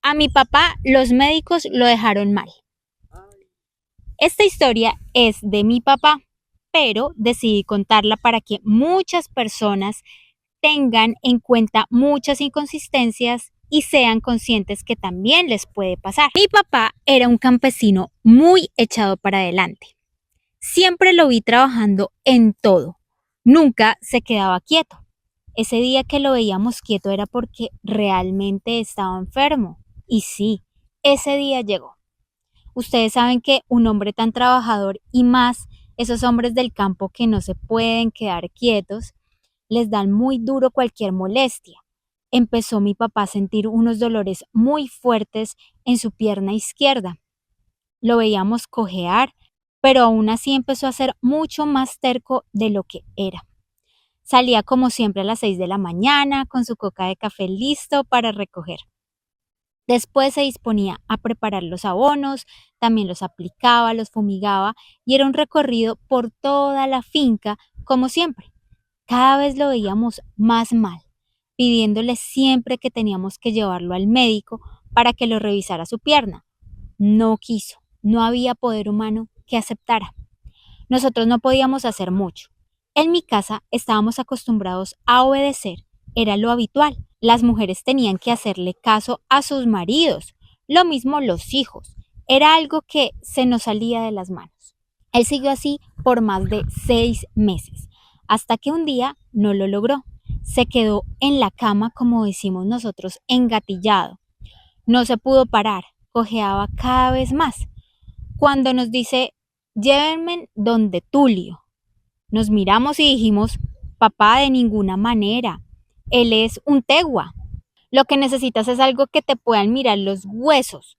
A mi papá los médicos lo dejaron mal. Esta historia es de mi papá, pero decidí contarla para que muchas personas tengan en cuenta muchas inconsistencias y sean conscientes que también les puede pasar. Mi papá era un campesino muy echado para adelante. Siempre lo vi trabajando en todo. Nunca se quedaba quieto. Ese día que lo veíamos quieto era porque realmente estaba enfermo. Y sí, ese día llegó. Ustedes saben que un hombre tan trabajador y más esos hombres del campo que no se pueden quedar quietos, les dan muy duro cualquier molestia. Empezó mi papá a sentir unos dolores muy fuertes en su pierna izquierda. Lo veíamos cojear, pero aún así empezó a ser mucho más terco de lo que era. Salía como siempre a las 6 de la mañana con su coca de café listo para recoger. Después se disponía a preparar los abonos, también los aplicaba, los fumigaba y era un recorrido por toda la finca como siempre. Cada vez lo veíamos más mal, pidiéndole siempre que teníamos que llevarlo al médico para que lo revisara su pierna. No quiso, no había poder humano que aceptara. Nosotros no podíamos hacer mucho. En mi casa estábamos acostumbrados a obedecer, era lo habitual. Las mujeres tenían que hacerle caso a sus maridos, lo mismo los hijos. Era algo que se nos salía de las manos. Él siguió así por más de 6 meses, hasta que un día no lo logró. Se quedó en la cama, como decimos nosotros, engatillado. No se pudo parar, cojeaba cada vez más. Cuando nos dice, llévenme donde Tulio, nos miramos y dijimos, papá, de ninguna manera, él es un tegua. Lo que necesitas es algo que te puedan mirar los huesos,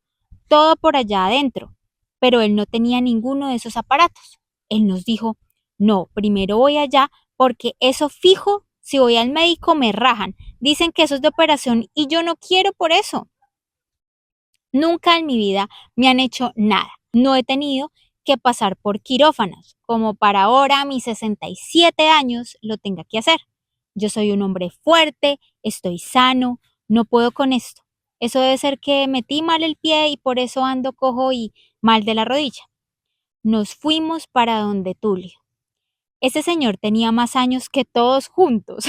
todo por allá adentro. Pero él no tenía ninguno de esos aparatos. Él nos dijo, no, primero voy allá porque eso fijo, si voy al médico me rajan. Dicen que eso es de operación y yo no quiero por eso. Nunca en mi vida me han hecho nada. No he tenido que pasar por quirófanos, como para ahora a mis 67 años lo tenga que hacer. Yo soy un hombre fuerte, estoy sano, no puedo con esto. Eso debe ser que metí mal el pie y por eso ando cojo y mal de la rodilla. Nos fuimos para donde Tulio. Ese señor tenía más años que todos juntos,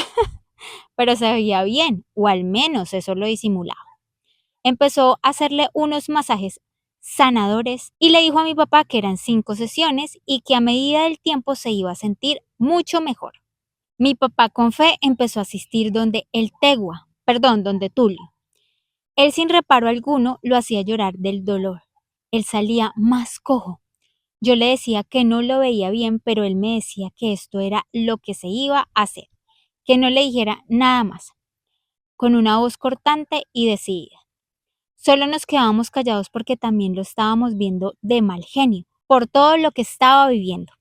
pero se veía bien, o al menos eso lo disimulaba. Empezó a hacerle unos masajes sanadores y le dijo a mi papá que eran 5 sesiones y que a medida del tiempo se iba a sentir mucho mejor. Mi papá con fe empezó a asistir donde Tulio. Él sin reparo alguno lo hacía llorar del dolor. Él salía más cojo. Yo le decía que no lo veía bien, pero él me decía que esto era lo que se iba a hacer, que no le dijera nada más, con una voz cortante y decidida. Solo nos quedábamos callados porque también lo estábamos viendo de mal genio, por todo lo que estaba viviendo.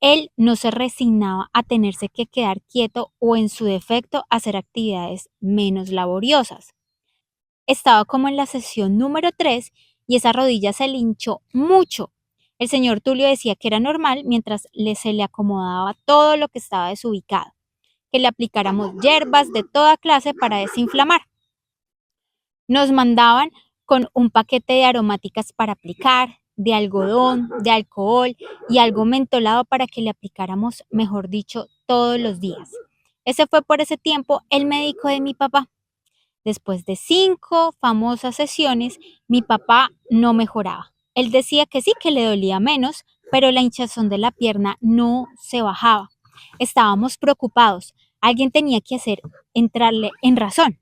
Él no se resignaba a tenerse que quedar quieto o en su defecto hacer actividades menos laboriosas. Estaba como en la sesión número 3 y esa rodilla se le hinchó mucho. El señor Tulio decía que era normal mientras se le acomodaba todo lo que estaba desubicado, que le aplicáramos hierbas de toda clase para desinflamar. Nos mandaban con un paquete de aromáticas para aplicar, de algodón, de alcohol y algo mentolado para que le aplicáramos, mejor dicho, todos los días. Ese fue por ese tiempo el médico de mi papá. Después de 5 famosas sesiones, mi papá no mejoraba. Él decía que sí, que le dolía menos, pero la hinchazón de la pierna no se bajaba. Estábamos preocupados. Alguien tenía que entrarle en razón.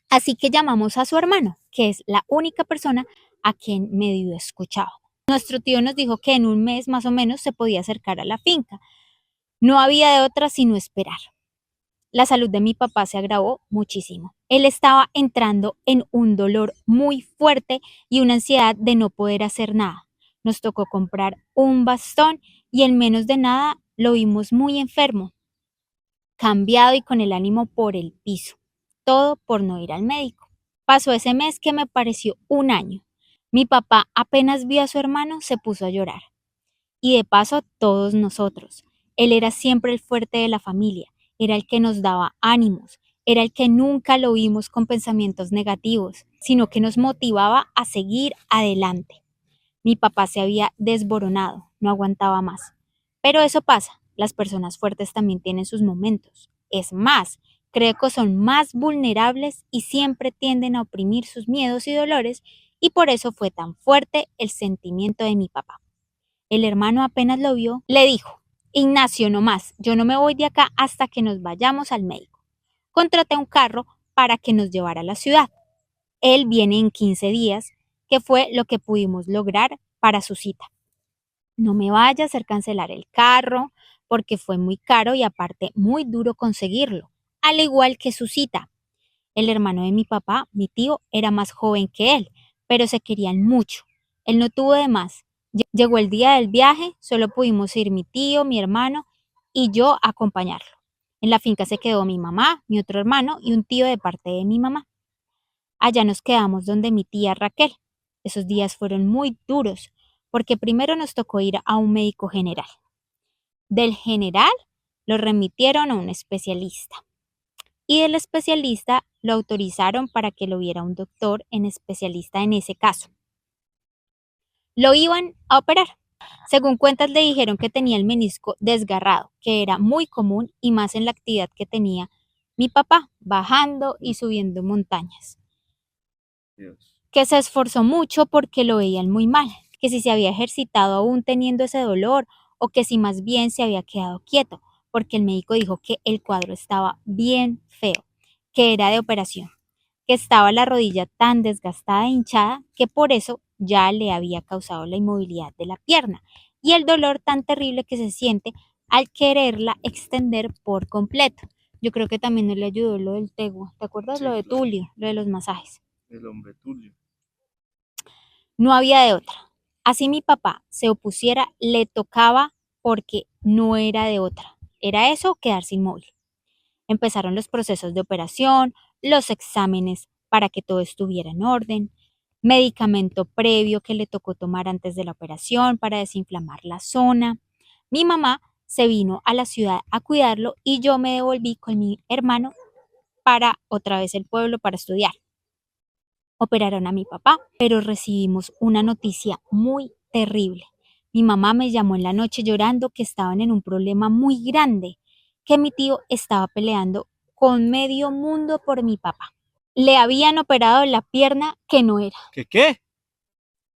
Así que llamamos a su hermano, que es la única persona a quien medio escuchaba. Nuestro tío nos dijo que en un mes más o menos se podía acercar a la finca. No había de otra sino esperar. La salud de mi papá se agravó muchísimo. Él estaba entrando en un dolor muy fuerte y una ansiedad de no poder hacer nada. Nos tocó comprar un bastón y en menos de nada lo vimos muy enfermo, cambiado y con el ánimo por el piso. Todo por no ir al médico. Pasó ese mes que me pareció un año. Mi papá apenas vio a su hermano se puso a llorar. Y de paso todos nosotros. Él era siempre el fuerte de la familia, era el que nos daba ánimos, era el que nunca lo vimos con pensamientos negativos, sino que nos motivaba a seguir adelante. Mi papá se había desboronado, no aguantaba más. Pero eso pasa, las personas fuertes también tienen sus momentos. Es más, creo que son más vulnerables y siempre tienden a oprimir sus miedos y dolores, y por eso fue tan fuerte el sentimiento de mi papá. El hermano apenas lo vio, le dijo: Ignacio, no más, yo no me voy de acá hasta que nos vayamos al médico. Contraté un carro para que nos llevara a la ciudad. Él viene en 15 días, que fue lo que pudimos lograr para su cita. No me vaya a hacer cancelar el carro, porque fue muy caro y aparte muy duro conseguirlo, al igual que su cita. El hermano de mi papá, mi tío, era más joven que él, pero se querían mucho. Él no tuvo de más. Llegó el día del viaje, solo pudimos ir mi tío, mi hermano y yo a acompañarlo. En la finca se quedó mi mamá, mi otro hermano y un tío de parte de mi mamá. Allá nos quedamos donde mi tía Raquel. Esos días fueron muy duros, porque primero nos tocó ir a un médico general. Del general lo remitieron a un especialista. Y del especialista lo autorizaron para que lo viera un doctor en especialista en ese caso. Lo iban a operar. Según cuentas le dijeron que tenía el menisco desgarrado, que era muy común y más en la actividad que tenía mi papá, bajando y subiendo montañas. Dios. Que se esforzó mucho porque lo veían muy mal, que si se había ejercitado aún teniendo ese dolor o que si más bien se había quedado quieto, porque el médico dijo que el cuadro estaba bien feo, que era de operación, que estaba la rodilla tan desgastada e hinchada que por eso ya le había causado la inmovilidad de la pierna y el dolor tan terrible que se siente al quererla extender por completo. Yo creo que también no le ayudó lo del tegua. ¿Te acuerdas Sí, lo de claro. Tulio, lo de los masajes? El hombre Tulio. No había de otra. Así mi papá se opusiera, le tocaba porque no era de otra. Era eso o quedarse inmóvil. Empezaron los procesos de operación, los exámenes para que todo estuviera en orden, medicamento previo que le tocó tomar antes de la operación para desinflamar la zona. Mi mamá se vino a la ciudad a cuidarlo y yo me devolví con mi hermano para otra vez el pueblo para estudiar. Operaron a mi papá, pero recibimos una noticia muy terrible. Mi mamá me llamó en la noche llorando que estaban en un problema muy grande, que mi tío estaba peleando con medio mundo por mi papá. Le habían operado la pierna que no era. ¿Qué?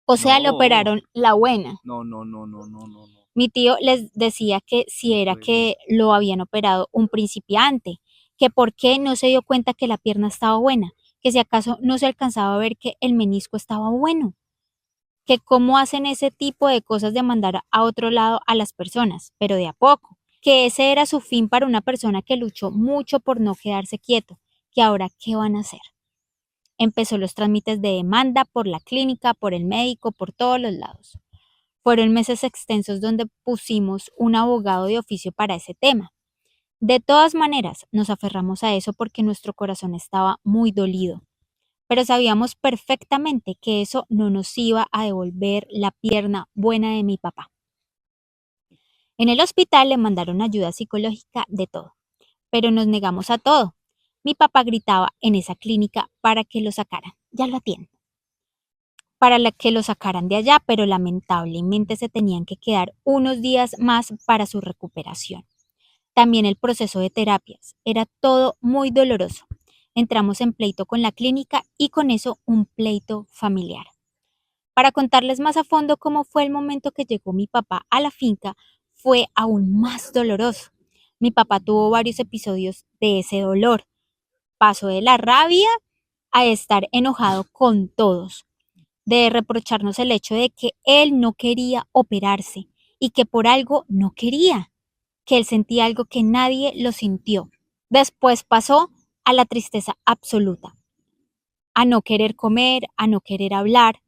O sea, le No. operaron la buena. No, no, no, no, no, no, no. Mi tío les decía que si era que lo habían operado un principiante, que por qué no se dio cuenta que la pierna estaba buena, que si acaso no se alcanzaba a ver que el menisco estaba bueno, que cómo hacen ese tipo de cosas de mandar a otro lado a las personas, pero de a poco, que ese era su fin para una persona que luchó mucho por no quedarse quieto, que ahora qué van a hacer. Empezó los trámites de demanda por la clínica, por el médico, por todos los lados. Fueron meses extensos donde pusimos un abogado de oficio para ese tema. De todas maneras, nos aferramos a eso porque nuestro corazón estaba muy dolido, pero sabíamos perfectamente que eso no nos iba a devolver la pierna buena de mi papá. En el hospital le mandaron ayuda psicológica de todo, pero nos negamos a todo. Mi papá gritaba en esa clínica para que lo sacaran. Ya lo atiendo. Para que lo sacaran de allá, pero lamentablemente se tenían que quedar unos días más para su recuperación. También el proceso de terapias era todo muy doloroso. Entramos en pleito con la clínica y con eso un pleito familiar. Para contarles más a fondo cómo fue el momento que llegó mi papá a la finca, fue aún más doloroso. Mi papá tuvo varios episodios de ese dolor. Pasó de la rabia a estar enojado con todos, de reprocharnos el hecho de que él no quería operarse y que por algo no quería, que él sentía algo que nadie lo sintió. Después pasó a la tristeza absoluta, a no querer comer, a no querer hablar,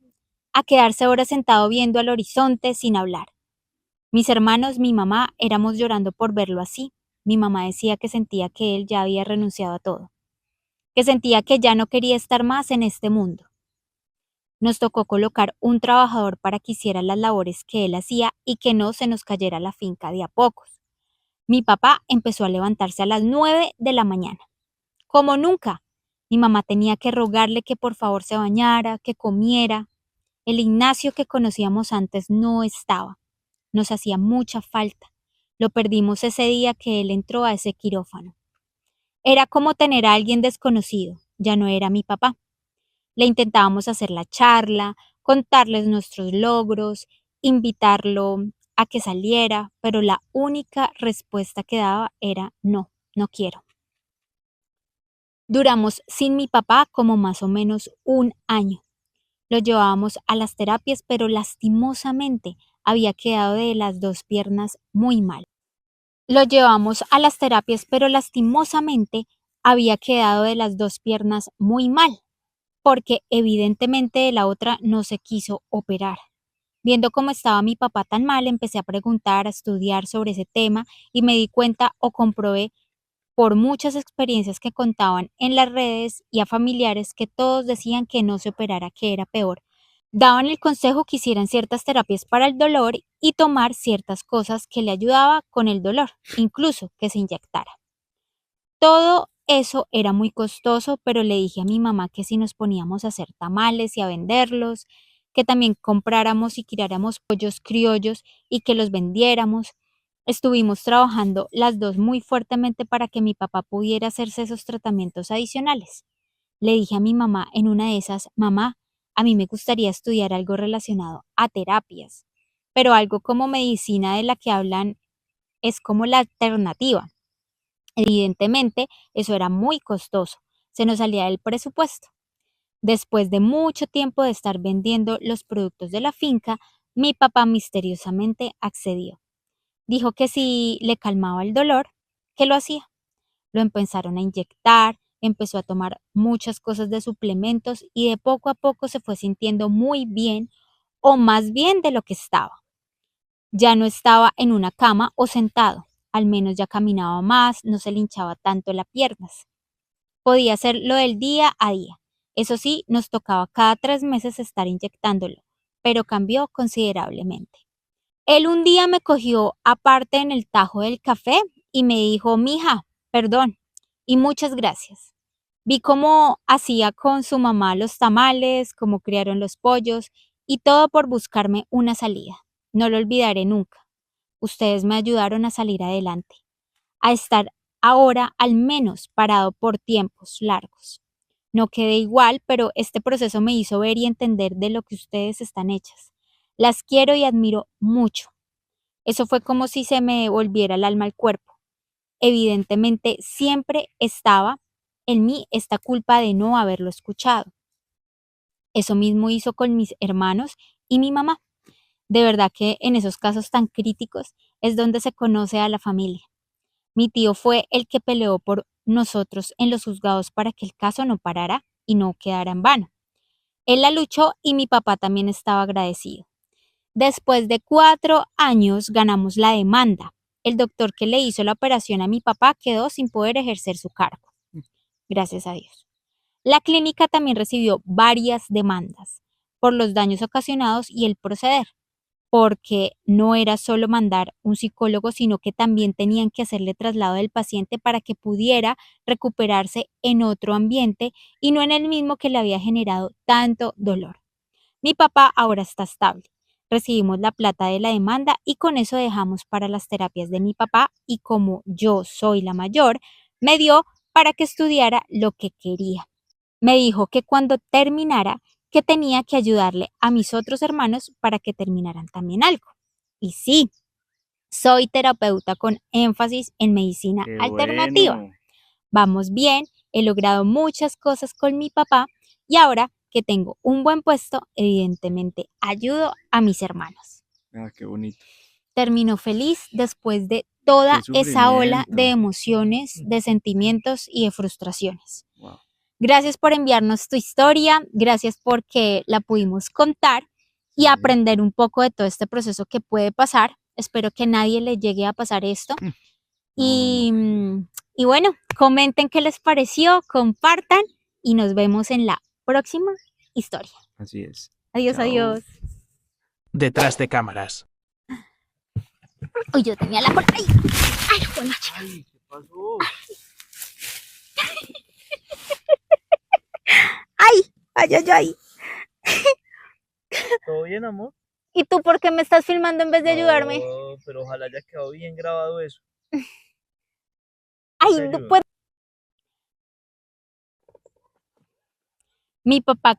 a quedarse horas sentado viendo al horizonte sin hablar. Mis hermanos, mi mamá, éramos llorando por verlo así. Mi mamá decía que sentía que él ya había renunciado a todo, que sentía que ya no quería estar más en este mundo. Nos tocó colocar un trabajador para que hiciera las labores que él hacía y que no se nos cayera la finca de a pocos. Mi papá empezó a levantarse a las 9 de la mañana. como nunca. Mi mamá tenía que rogarle que por favor se bañara, que comiera. El Ignacio que conocíamos antes no estaba. Nos hacía mucha falta. Lo perdimos ese día que él entró a ese quirófano. Era como tener a alguien desconocido. Ya no era mi papá. Le intentábamos hacer la charla, contarles nuestros logros, invitarlo a que saliera, pero la única respuesta que daba era no, no quiero. Duramos sin mi papá como más o menos un año. Lo llevábamos a las terapias, pero lastimosamente había quedado de las dos piernas muy mal. Lo llevamos a las terapias, pero lastimosamente había quedado de las dos piernas muy mal, porque evidentemente de la otra no se quiso operar. Viendo cómo estaba mi papá tan mal, empecé a preguntar, a estudiar sobre ese tema y me di cuenta o comprobé por muchas experiencias que contaban en las redes y a familiares que todos decían que no se operara, que era peor. Daban el consejo que hicieran ciertas terapias para el dolor y tomar ciertas cosas que le ayudaba con el dolor, incluso que se inyectara. Todo eso era muy costoso, pero le dije a mi mamá que si nos poníamos a hacer tamales y a venderlos, que también compráramos y criáramos pollos criollos y que los vendiéramos. Estuvimos trabajando las dos muy fuertemente para que mi papá pudiera hacerse esos tratamientos adicionales. Le dije a mi mamá en una de esas, mamá, a mí me gustaría estudiar algo relacionado a terapias, pero algo como medicina de la que hablan es como la alternativa. Evidentemente, eso era muy costoso, se nos salía del presupuesto. Después de mucho tiempo de estar vendiendo los productos de la finca, mi papá misteriosamente accedió. Dijo que si le calmaba el dolor, que lo hacía. Lo empezaron a inyectar, empezó a tomar muchas cosas de suplementos y de poco a poco se fue sintiendo muy bien o más bien de lo que estaba. Ya no estaba en una cama o sentado, al menos ya caminaba más, no se le hinchaba tanto las piernas. Podía hacer lo del día a día. Eso sí, nos tocaba cada 3 meses estar inyectándolo, pero cambió considerablemente. Él un día me cogió aparte en el tajo del café y me dijo, mija, perdón y muchas gracias. Vi cómo hacía con su mamá los tamales, cómo criaron los pollos y todo por buscarme una salida. No lo olvidaré nunca. Ustedes me ayudaron a salir adelante, a estar ahora al menos parado por tiempos largos. No quedé igual, pero este proceso me hizo ver y entender de lo que ustedes están hechas. Las quiero y admiro mucho. Eso fue como si se me volviera el alma al cuerpo. Evidentemente siempre estaba en mí esta culpa de no haberlo escuchado. Eso mismo hizo con mis hermanos y mi mamá. De verdad que en esos casos tan críticos es donde se conoce a la familia. Mi tío fue el que peleó por nosotros en los juzgados para que el caso no parara y no quedara en vano. Él la luchó y mi papá también estaba agradecido. Después de 4 años ganamos la demanda. El doctor que le hizo la operación a mi papá quedó sin poder ejercer su cargo. Gracias a Dios. La clínica también recibió varias demandas por los daños ocasionados y el proceder, porque no era solo mandar un psicólogo, sino que también tenían que hacerle traslado del paciente para que pudiera recuperarse en otro ambiente y no en el mismo que le había generado tanto dolor. Mi papá ahora está estable. Recibimos la plata de la demanda y con eso dejamos para las terapias de mi papá y como yo soy la mayor, me dio para que estudiara lo que quería. Me dijo que cuando terminara, que tenía que ayudarle a mis otros hermanos para que terminaran también algo. Y sí, soy terapeuta con énfasis en medicina Qué alternativa. bueno. Vamos bien, he logrado muchas cosas con mi papá y ahora que tengo un buen puesto, evidentemente ayudo a mis hermanos. Ah, qué bonito. Terminó feliz después de toda Qué esa ola sufrimiento. de emociones, de sentimientos y de frustraciones. Wow. Gracias por enviarnos tu historia, gracias porque la pudimos contar y Sí. aprender un poco de todo este proceso que puede pasar. Espero que nadie le llegue a pasar esto. No, Y, y bueno, comenten qué les pareció, compartan y nos vemos en la próxima historia. Así es. Adiós, Chao. adiós. Detrás de cámaras. Uy, yo tenía la cola. ¡Ay! ¡Ay, Ay, ¿qué pasó? Ay, ay, ay. ¿Todo bien, amor? ¿Y tú por qué me estás filmando en vez de ayudarme? No, pero ojalá haya quedado bien grabado eso. Ay, Te no ayudo. puedo. Mi papá